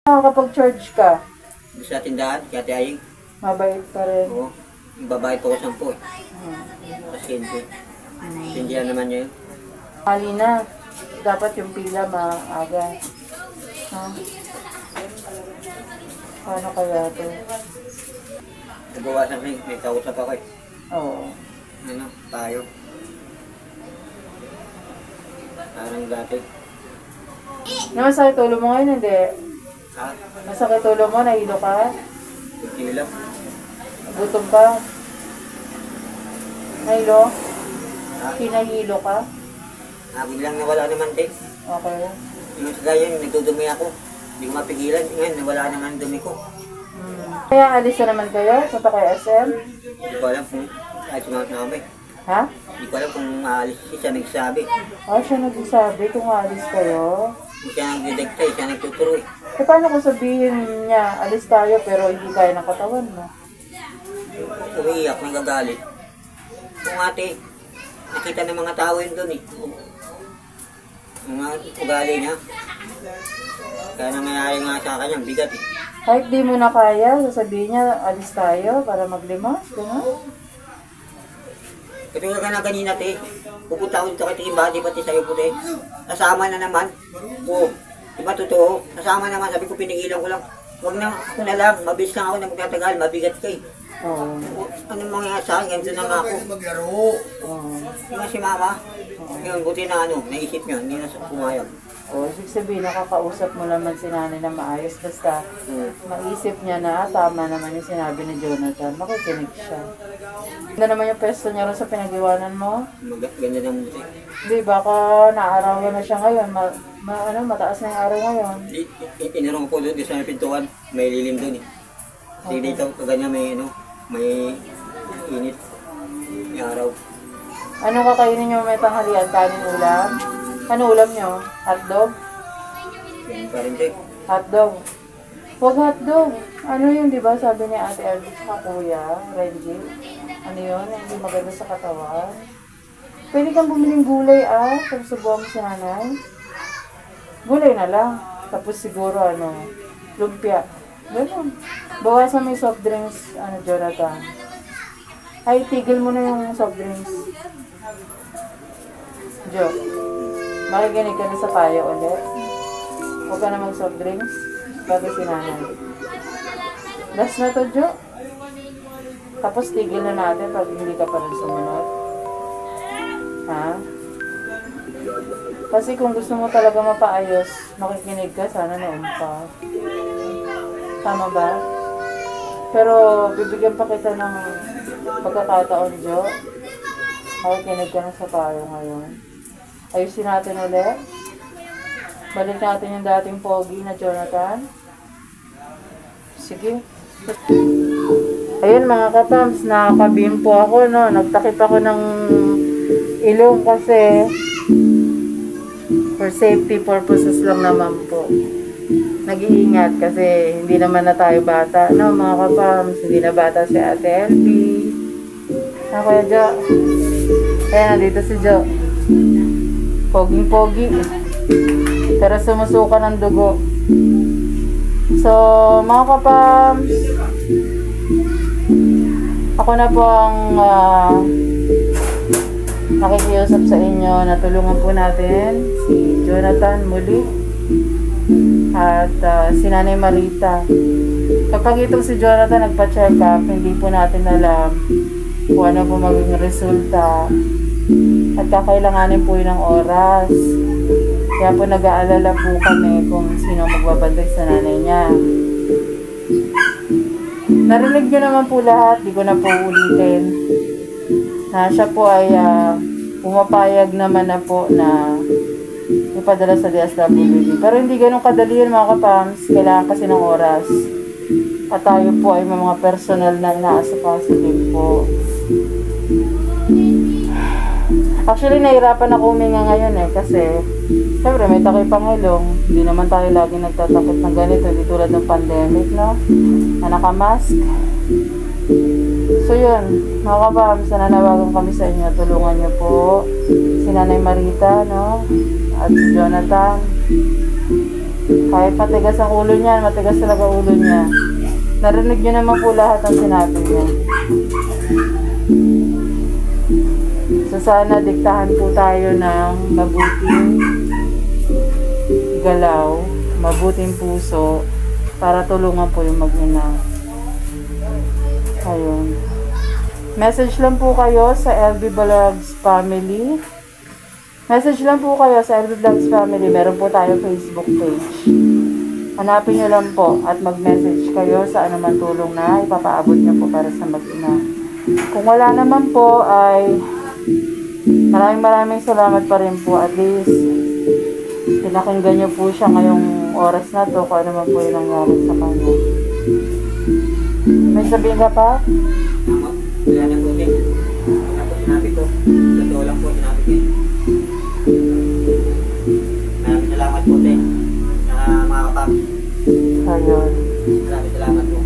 Nakakapag-charge ka? Sa tindahan, kaya tiyaying. Mabait pa rin. Oo. Yung babae po ko 10 eh. Tapos 15. Tindihan naman niya yun. Hali na. Dapat yung pila maaga. Paano kaya ito? Nabawasan rin. May kausap ako eh. Oo. Ano, tayo. Parang dati. Namasakit ulo mo ngayon, hindi? Ha? Masakit ulo mo, nahilo ka? Kunti lang. Gutom ka? Nahilo? Ha? Pinahilo ka? Biglang nawala naman din. Okay. Yung sa ganyan, nagdudumi ako. Hindi ko mapigilan. Ngayon, nawala naman dumi ko. Kaya alis na naman kayo? Punta kayo SM? Hindi ko alam kung kahit sumangat na kami. Ha? Hindi ko alam kung aalis siya nagsabi. Siya nagsasabi kung alis kayo? Hindi siya nagdidekta, siya nagtuturo eh. Paano kung sabihin niya, alis tayo pero hindi kaya ng katawan mo? Umiiyak, nagagalit. Kung ate, nakita ng mga tao yun doon eh. Mga ugali niya. Kaya nangyayari nga sa kanya, bigat eh. Kahit di mo na kaya, sasabihin niya, alis tayo para maglimas, gano'n? Katulad ka na kanina, te. Pupunta ako dito kay Timbadi, pati sa'yo po, te. Nasama na naman. Oo. Diba totoo? Nasama naman. Sabi ko, pinigilan ko lang. Huwag na, ako na lang. Mabilis lang ako na magtatagal. Mabigat ka eh. Oo. Anong mangyayari sa akin? Ganito na nga ako. Oo. Di ba si mama? Ngayon, buti na ano, naisip niya. Hindi na pumayag. Ibig sabihin, nakakausap mo naman si nanay na maayos. Basta, maisip niya na tama naman yung sinabi ni Jonathan. Makikinig siya. Ganda naman yung pwesto niya rin sa pinag-iwanan mo. Ganda ng buti. Hindi, baka naarawan na siya ngayon. Mataas na yung araw ngayon. Inirong ko doon, di sa may pintuan. May lilim doon eh. Kasi dito, kaganya may ano, may init. May araw. Ano kakainin niyo may tanghalian? Kanin ulam? Ano ulam niyo? Hotdog? Ganyan pa rin, te. Hotdog. Huwag hotdog. Ano yun, di ba? Sabi ni Ate Elvis sa kuya, Renji. Ano yun? Hindi maganda sa katawan. Pwede kang bumiling gulay, tapos subuhan mo si nanay. Gulay na lang. Tapos siguro, lumpia. Ganun. Bawasan mo yung soft drinks, Jonathan. Ay, tigil mo na yung soft drinks. Joke. Makikinig ka na sa payo ulit. Huwag ka na mag-soft drinks. Bago si nanay. Last na to, Jo. Tapos tigil na natin pag hindi ka pa rin sumunod. Ha? Kasi kung gusto mo talaga mapaayos, makikinig ka, sana noon pa. Tama ba? Pero bibigyan pa kita ng pagkakataon, Jo. Makikinig ka na sa payo ngayon. Ayusin natin ulit. Balik natin yung dating pogi na Jonathan. Sige. Ayun mga kapams, nakakabimpo ako, no? Nagtakip ako ng ilong kasi for safety purposes lang naman po. Nag-iingat kasi hindi naman na tayo bata, no mga kapams? Hindi na bata si Ate LB. Kuya Jo. Ayan, nandito si Jo. Poging-pogi. Pero sumusuka ng dugo. So, mga kapams, ako na po ang nakikiusap sa inyo na tulungan po natin si Jonathan muli at si Nanay Marita. Kapag itong si Jonathan nagpa-check up, hindi po natin alam kung ano po magiging resulta at kakailanganin po yun ng oras. Kaya po nag-aalala po kami kung sino magbabantay sa nanay niya. Narinig nyo naman po lahat, di ko na po ulitin, na siya po ay pumapayag naman na po na ipadala sa DSWD. Pero hindi ganun kadali yun mga kapams, kailangan kasi ng oras. At tayo po ay mga personal na inaasikaso din po. Actually, nahirapan ako huminga ngayon kasi siyempre may takip ang ilong. Hindi naman tayo lagi nagtatakip ng ganito, hindi tulad ng pandemic, no? Na nakamask. So yun, mga kapams, nananawagan kami sa inyo. Tulungan niyo po si Nanay Marita, no? At si Jonathan. Kahit Kahit matigas ang ulo niya, matigas talaga ulo niya. Narinig niyo naman po lahat ng sinabi niya. So sana diktahan po tayo ng mabuting galaw, mabuting puso, para tulungan po yung mag-ina. Ayun. Message lang po kayo sa LB Vlogs Family. Message lang po kayo sa LB Vlogs Family. Meron po tayo Facebook page. Hanapin nyo lang po at mag-message kayo sa anuman tulong na ipapaabot nyo po para sa mag-ina. Kung wala naman po ay maraming salamat pa rin po. At least pinakinggan nyo po siya ngayong oras na to kung ano man po yung nangyari sa kanya. May sabihin ka pa? Wala na po din. Wala po sinabi ko. Totoo lang po sinabi ko. Maraming salamat po din. Mga kapap. Ayun. Maraming salamat po.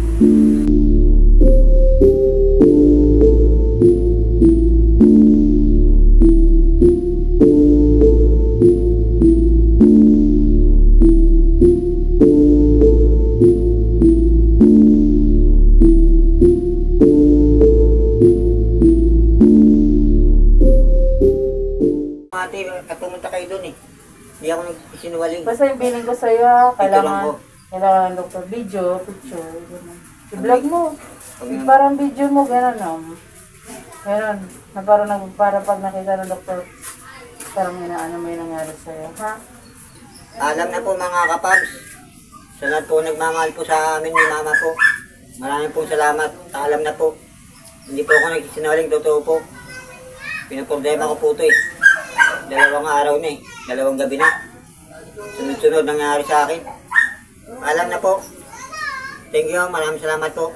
Ate, at pumunta kayo doon eh. Hindi ako nagsinuwaling. Basta yung billing ko sa'yo, kailangan ng doktor. Video, picture, gano'n. I-vlog mo. Parang video mo, gano'n no? Gano'n. Na parang pag nakita ng doktor, parang ano mo yung nangyari sa'yo. Ha? Alam na po mga kapabs. Sa lahat po nagmamahal po sa amin ni mama po. Maraming po salamat. Alam na po. Hindi po ako nagsisinungaling, totoo po. Pinaproblema ko po ito eh. 2 araw na eh. 2 gabi na. Sunod-sunod nangyari sa akin. Alam na po. Thank you. Maraming salamat po.